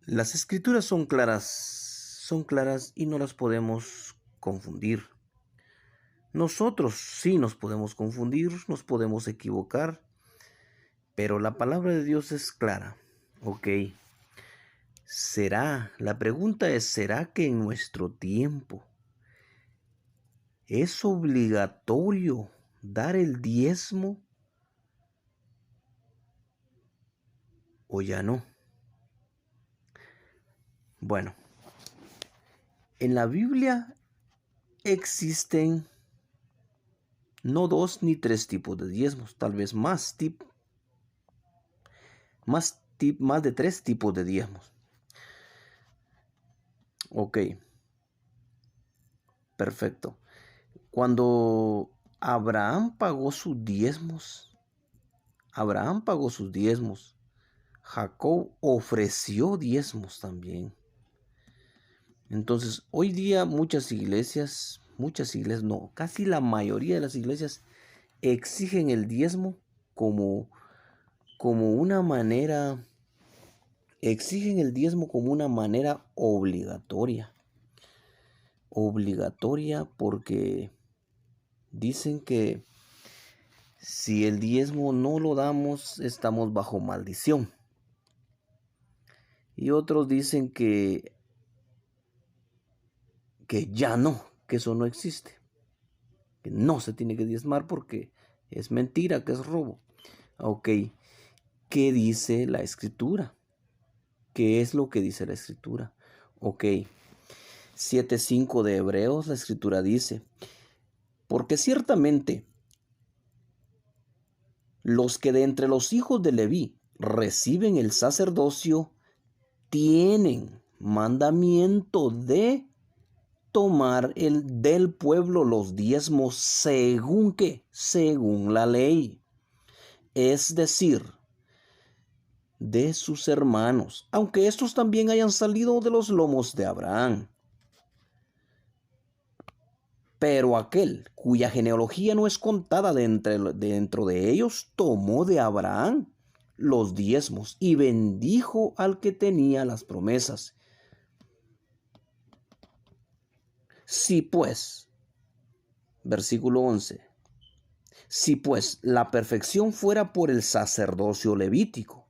Las escrituras son claras y no las podemos confundir. Nosotros sí nos podemos confundir, nos podemos equivocar, pero la palabra de Dios es clara. Ok, la pregunta es, ¿será que en nuestro tiempo es obligatorio dar el diezmo o ya no? Bueno, en la Biblia existen no 2 ni 3 tipos de diezmos, tal vez más de 3 tipos de diezmos. Ok, perfecto. Cuando Abraham pagó sus diezmos, Jacob ofreció diezmos también. Entonces, hoy día muchas iglesias no, casi la mayoría de las iglesias exigen el diezmo como, como una manera, exigen el diezmo como una manera obligatoria. Obligatoria porque dicen que si el diezmo no lo damos, estamos bajo maldición. Y otros dicen que ya no, que eso no existe. Que no se tiene que diezmar porque es mentira, que es robo. Ok, ¿qué dice la escritura? ¿Qué es lo que dice la escritura? Ok, 7:5 de Hebreos, la escritura dice, porque ciertamente los que de entre los hijos de Leví reciben el sacerdocio tienen mandamiento de tomar del pueblo los diezmos según qué, según la ley, es decir, de sus hermanos, aunque estos también hayan salido de los lomos de Abraham. Pero aquel cuya genealogía no es contada dentro de ellos, tomó de Abraham los diezmos y bendijo al que tenía las promesas. Si pues, versículo 11, si pues la perfección fuera por el sacerdocio levítico,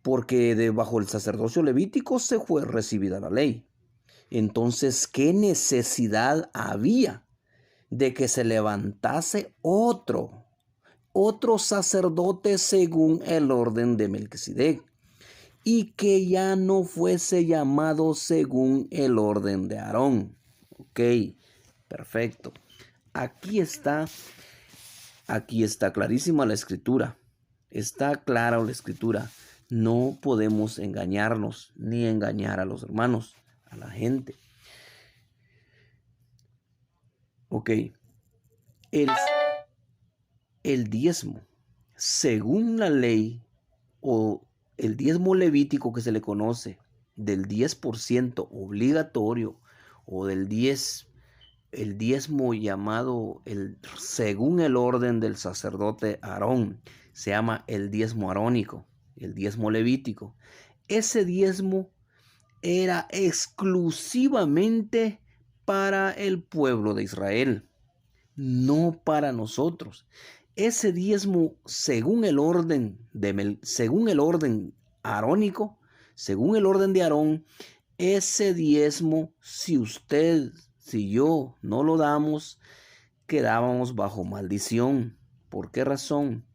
porque debajo del sacerdocio levítico se fue recibida la ley, entonces, ¿qué necesidad había de que se levantase otro sacerdote según el orden de Melquisedec, y que ya no fuese llamado según el orden de Aarón? Ok, perfecto. Aquí está clarísima la escritura. Está clara la escritura. No podemos engañarnos ni engañar a los hermanos, a la gente. Ok, el diezmo, según la ley, o el diezmo levítico que se le conoce, del 10% obligatorio, o del el diezmo llamado según el orden del sacerdote Aarón, se llama el diezmo arónico, el diezmo levítico. Ese diezmo era exclusivamente para el pueblo de Israel, no para nosotros. Ese diezmo, según el orden arónico, según el orden de Aarón, ese diezmo, si yo no lo damos, quedábamos bajo maldición. ¿Por qué razón?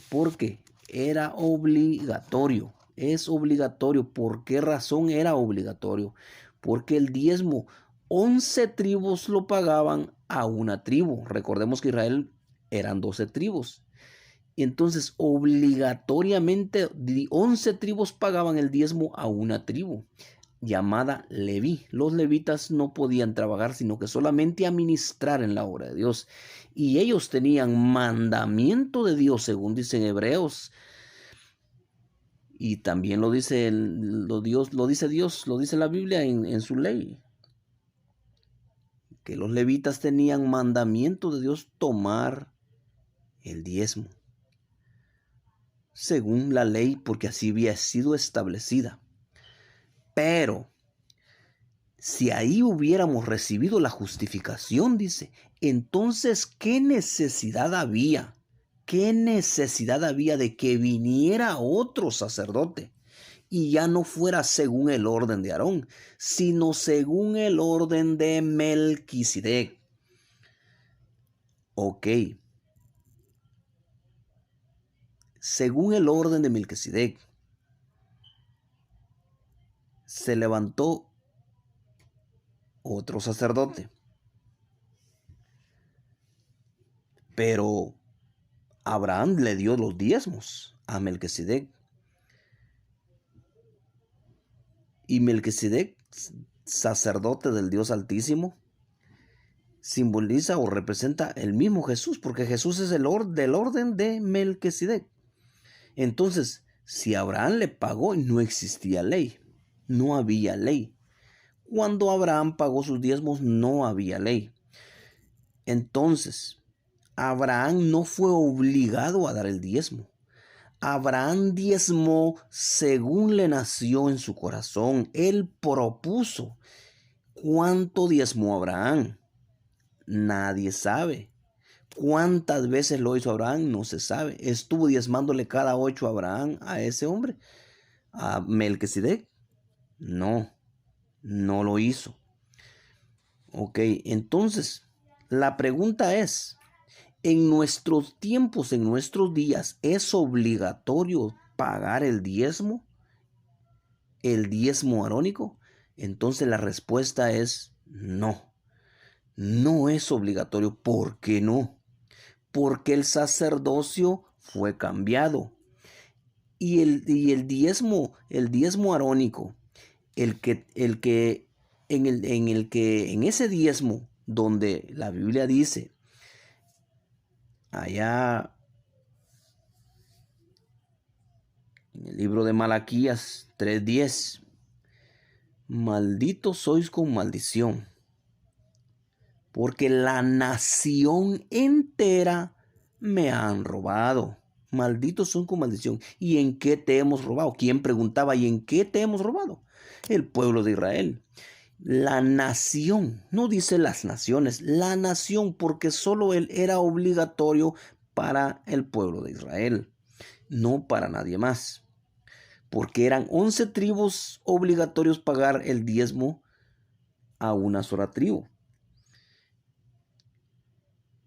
Porque era obligatorio. Es obligatorio. ¿Por qué razón era obligatorio? Porque el diezmo, 11 tribus lo pagaban a una tribu. Recordemos que Israel eran 12 tribus. Y entonces obligatoriamente 11 tribus pagaban el diezmo a una tribu llamada Leví. Los levitas no podían trabajar, sino que solamente administrar en la obra de Dios. Y ellos tenían mandamiento de Dios, según dicen Hebreos. Y también lo dice Dios, lo dice la Biblia en su ley. Que los levitas tenían mandamiento de Dios tomar el diezmo. según la ley, porque así había sido establecida. Pero si ahí hubiéramos recibido la justificación, dice, entonces, ¿qué necesidad había? ¿Qué necesidad había de que viniera otro sacerdote y ya no fuera según el orden de Aarón, sino según el orden de Melquisedec? Ok. Según el orden de Melquisedec, se levantó otro sacerdote. Pero Abraham le dio los diezmos a Melquisedec. Y Melquisedec, sacerdote del Dios Altísimo, simboliza o representa el mismo Jesús, porque Jesús es del orden de Melquisedec. Entonces, si Abraham le pagó, no existía ley, no había ley. Cuando Abraham pagó sus diezmos, no había ley. Entonces, Abraham no fue obligado a dar el diezmo. Abraham diezmó según le nació en su corazón. Él propuso. ¿Cuánto diezmó Abraham? Nadie sabe. ¿Cuántas veces lo hizo Abraham? No se sabe. ¿Estuvo diezmándole cada 8 a Abraham, a ese hombre? ¿A Melquisedec? No, no lo hizo. Ok, entonces, la pregunta es, en nuestros tiempos, en nuestros días, ¿es obligatorio pagar el diezmo arónico? Entonces la respuesta es no. No es obligatorio. ¿Por qué no? Porque el sacerdocio fue cambiado. Y el diezmo arónico, en ese diezmo donde la Biblia dice, allá en el libro de Malaquías 3:10, malditos sois con maldición, porque la nación entera me han robado. Malditos son con maldición. ¿Y en qué te hemos robado? ¿Quién preguntaba? ¿Y en qué te hemos robado? El pueblo de Israel. La nación, no dice las naciones, la nación, porque solo él era obligatorio para el pueblo de Israel, no para nadie más. Porque eran 11 tribus obligatorios pagar el diezmo a una sola tribu.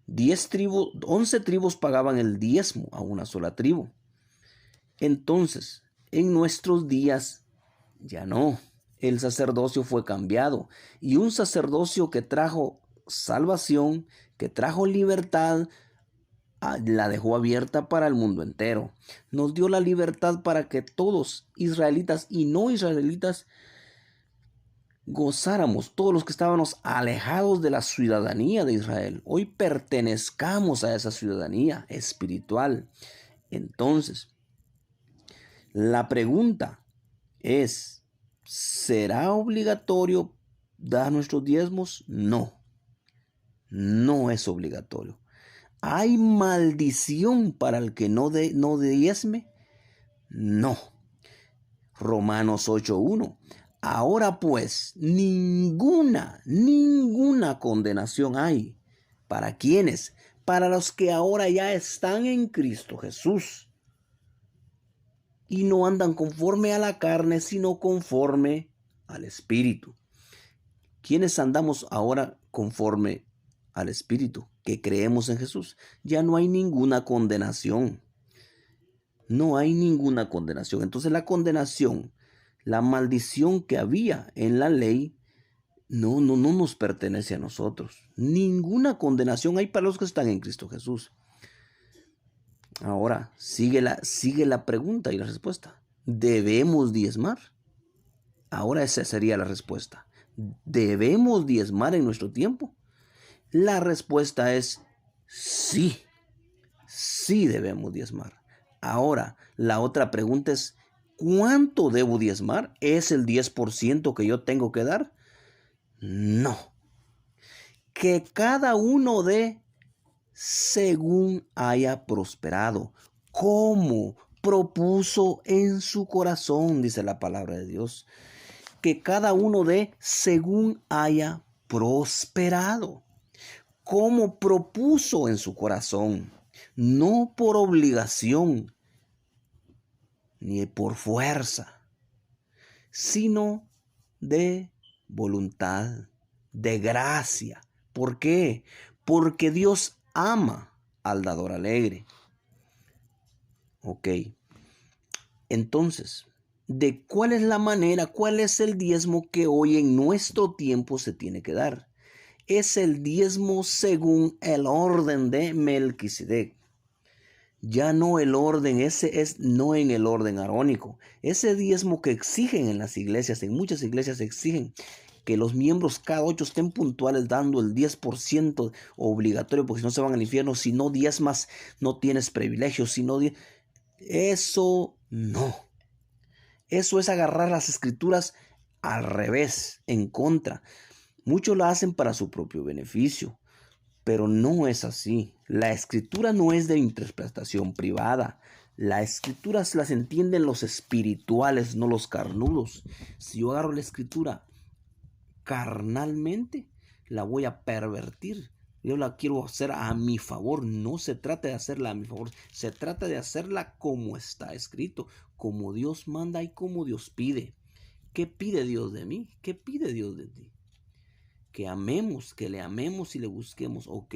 11 tribus pagaban el diezmo a una sola tribu. Entonces, en nuestros días ya no. El sacerdocio fue cambiado y un sacerdocio que trajo salvación, que trajo libertad, la dejó abierta para el mundo entero. Nos dio la libertad para que todos, israelitas y no israelitas, gozáramos, todos los que estábamos alejados de la ciudadanía de Israel, hoy pertenezcamos a esa ciudadanía espiritual. Entonces, la pregunta es, ¿será obligatorio dar nuestros diezmos? No, no es obligatorio. ¿Hay maldición para el que no diezme? No. Romanos 8:1. Ahora pues, ninguna condenación hay. ¿Para quiénes? Para los que ahora ya están en Cristo Jesús. Y no andan conforme a la carne, sino conforme al Espíritu. ¿Quiénes andamos ahora conforme al Espíritu? Que creemos en Jesús. Ya no hay ninguna condenación. No hay ninguna condenación. Entonces la condenación, la maldición que había en la ley, no nos pertenece a nosotros. Ninguna condenación hay para los que están en Cristo Jesús. Ahora, sigue la pregunta y la respuesta. ¿Debemos diezmar? Ahora esa sería la respuesta. ¿Debemos diezmar en nuestro tiempo? La respuesta es sí. Sí debemos diezmar. Ahora, la otra pregunta es, ¿cuánto debo diezmar? ¿Es el 10% que yo tengo que dar? No. Que cada uno dé según haya prosperado. ¿Cómo? propuso en su corazón, dice la palabra de Dios, que cada uno dé según haya prosperado, como propuso en su corazón, no por obligación ni por fuerza, sino de voluntad, de gracia. ¿Por qué? Porque Dios ama al dador alegre. Ok. Entonces, ¿de cuál es la manera, cuál es el diezmo que hoy en nuestro tiempo se tiene que dar? Es el diezmo según el orden de Melquisedec. Ya no el orden, ese es no en el orden arónico. Ese diezmo que exigen en las iglesias, en muchas iglesias exigen que los miembros cada 8 estén puntuales dando el 10% obligatorio, porque si no se van al infierno. Si no diezmas, no tienes privilegios. Si no, eso no. Eso es agarrar las escrituras al revés, en contra. Muchos lo hacen para su propio beneficio, pero no es así. La escritura no es de interpretación privada. Las escrituras las entienden los espirituales, no los carnudos. Si yo agarro la escritura carnalmente, la voy a pervertir. Yo la quiero hacer a mi favor. No se trata de hacerla a mi favor. Se trata de hacerla como está escrito, como Dios manda y como Dios pide. ¿Qué pide Dios de mí? ¿Qué pide Dios de ti? Que amemos, que le amemos y le busquemos. Ok.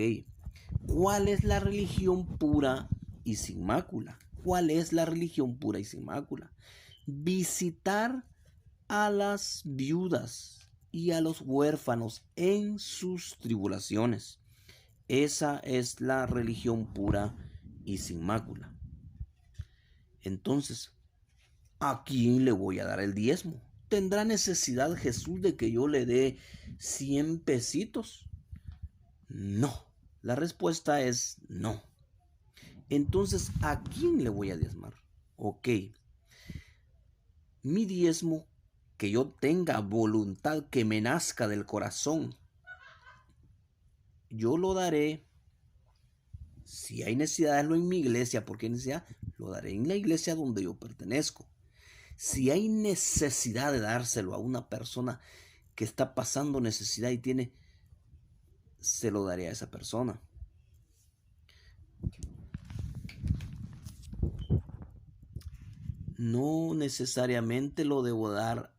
¿Cuál es la religión pura y sin mácula? ¿Cuál es la religión pura y sin mácula? Visitar a las viudas y a los huérfanos en sus tribulaciones. Esa es la religión pura y sin mácula. Entonces, ¿a quién le voy a dar el diezmo? ¿Tendrá necesidad Jesús de que yo le dé 100 pesitos? No. La respuesta es no. Entonces, ¿a quién le voy a diezmar? Ok. Mi diezmo, que yo tenga voluntad, que me nazca del corazón, yo lo daré. Si hay necesidad de darlo en mi iglesia, porque hay necesidad, lo daré en la iglesia donde yo pertenezco. Si hay necesidad de dárselo a una persona que está pasando necesidad y tiene, se lo daré a esa persona. No necesariamente lo debo dar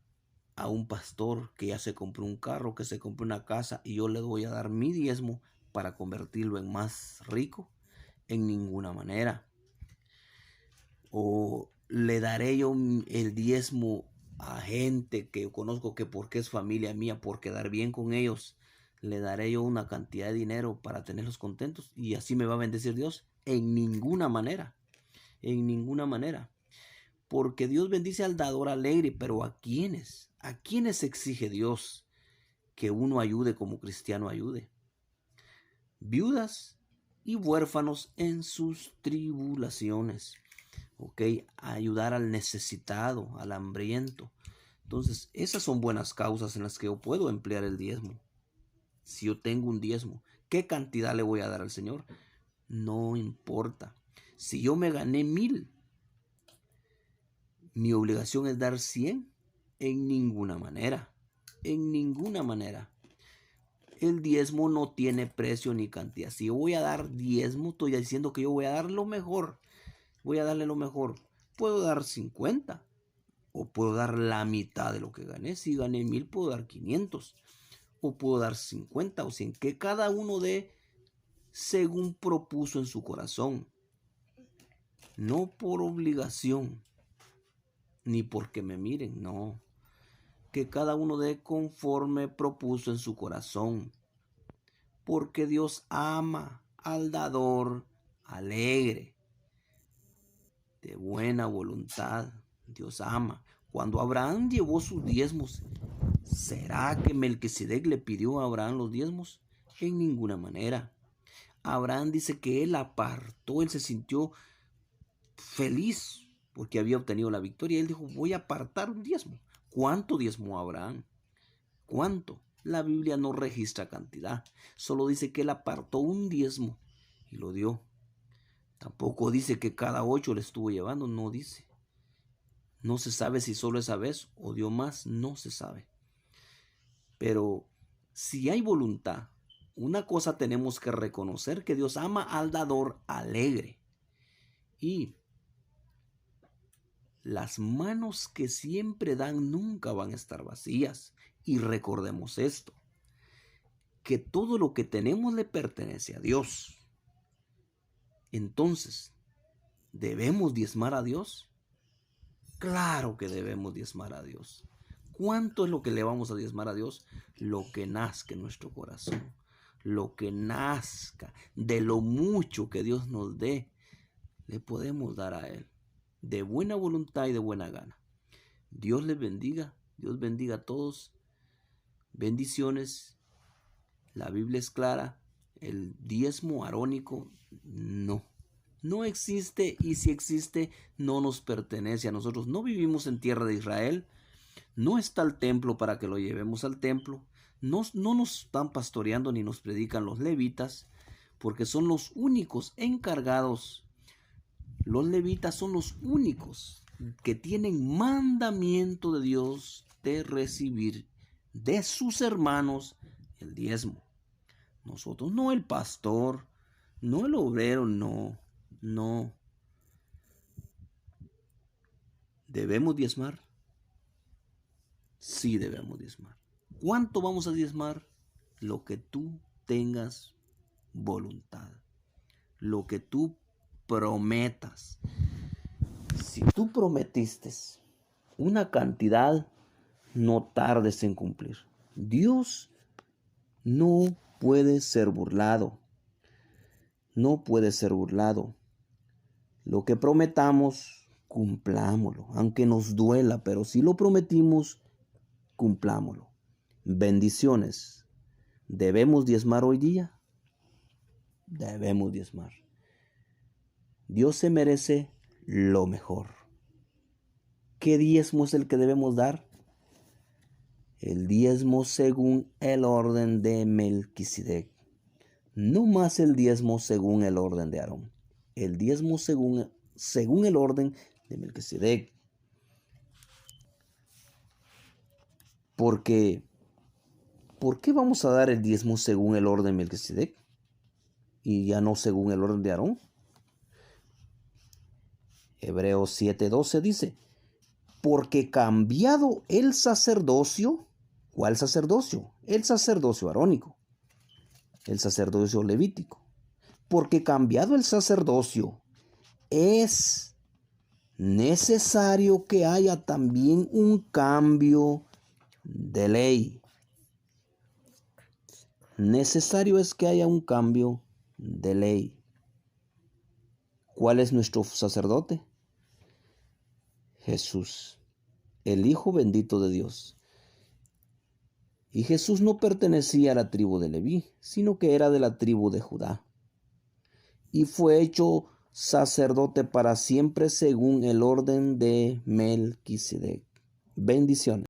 a un pastor que ya se compró un carro, que se compró una casa y yo le voy a dar mi diezmo para convertirlo en más rico. En ninguna manera. O le daré yo el diezmo a gente que yo conozco que porque es familia mía, por quedar bien con ellos, le daré yo una cantidad de dinero para tenerlos contentos y así me va a bendecir Dios. En ninguna manera. En ninguna manera. Porque Dios bendice al dador alegre, pero ¿a quiénes? ¿A quiénes exige Dios que uno ayude como cristiano ayude? Viudas y huérfanos en sus tribulaciones. Ok, ayudar al necesitado, al hambriento. Entonces, esas son buenas causas en las que yo puedo emplear el diezmo. Si yo tengo un diezmo, ¿qué cantidad le voy a dar al Señor? No importa. Si yo me gané 1000, mi obligación es dar 100. En ninguna manera. En ninguna manera. El diezmo no tiene precio ni cantidad. Si yo voy a dar diezmo, estoy diciendo que yo voy a dar lo mejor. Voy a darle lo mejor. Puedo dar 50 o puedo dar la mitad de lo que gané. Si gané 1000, puedo dar 500 o puedo dar 50 o 100. Que cada uno dé según propuso en su corazón. No por obligación ni porque me miren, no. Que cada uno dé conforme propuso en su corazón. Porque Dios ama al dador alegre, de buena voluntad. Dios ama. Cuando Abraham llevó sus diezmos, ¿será que Melquisedec le pidió a Abraham los diezmos? En ninguna manera. Abraham dice que él apartó, él se sintió feliz porque había obtenido la victoria. Él dijo, voy a apartar un diezmo. ¿Cuánto diezmó Abraham? ¿Cuánto? La Biblia no registra cantidad. Solo dice que él apartó un diezmo y lo dio. Tampoco dice que cada 8 le estuvo llevando, no dice. No se sabe si solo esa vez o dio más, no se sabe. Pero si hay voluntad, una cosa tenemos que reconocer, que Dios ama al dador alegre. Y las manos que siempre dan nunca van a estar vacías. Y recordemos esto, que todo lo que tenemos le pertenece a Dios. Entonces, ¿debemos diezmar a Dios? Claro que debemos diezmar a Dios. ¿Cuánto es lo que le vamos a diezmar a Dios? Lo que nazca en nuestro corazón. Lo que nazca de lo mucho que Dios nos dé, le podemos dar a Él. De buena voluntad y de buena gana. Dios les bendiga. Dios bendiga a todos. Bendiciones. La Biblia es clara. El diezmo arónico, no existe, y si existe, no nos pertenece a nosotros. No vivimos en tierra de Israel. No está el templo para que lo llevemos al templo. No nos están pastoreando ni nos predican los levitas, porque son los únicos encargados. Los levitas son los únicos que tienen mandamiento de Dios de recibir de sus hermanos el diezmo. Nosotros no, el pastor, no el obrero, no. ¿Debemos diezmar? Sí, debemos diezmar. ¿Cuánto vamos a diezmar? Lo que tú tengas voluntad. Lo que tú prometas. Si tú prometiste una cantidad, no tardes en cumplir. Dios no puede ser burlado. No puede ser burlado. Lo que prometamos, cumplámoslo, aunque nos duela, pero si lo prometimos, cumplámoslo. Bendiciones. ¿Debemos diezmar hoy día? Debemos diezmar. Dios se merece lo mejor. ¿Qué diezmo es el que debemos dar? El diezmo según el orden de Melquisedec. No más el diezmo según el orden de Aarón. El diezmo según el orden de Melquisedec. Porque, ¿por qué vamos a dar el diezmo según el orden de Melquisedec y ya no según el orden de Aarón? Hebreos 7:12 dice, porque cambiado el sacerdocio. ¿Cuál sacerdocio? El sacerdocio arónico, el sacerdocio levítico. Porque cambiado el sacerdocio, es necesario que haya también un cambio de ley. Necesario es que haya un cambio de ley. ¿Cuál es nuestro sacerdote? Jesús, el Hijo bendito de Dios. Y Jesús no pertenecía a la tribu de Leví, sino que era de la tribu de Judá. Y fue hecho sacerdote para siempre según el orden de Melquisedec. Bendiciones.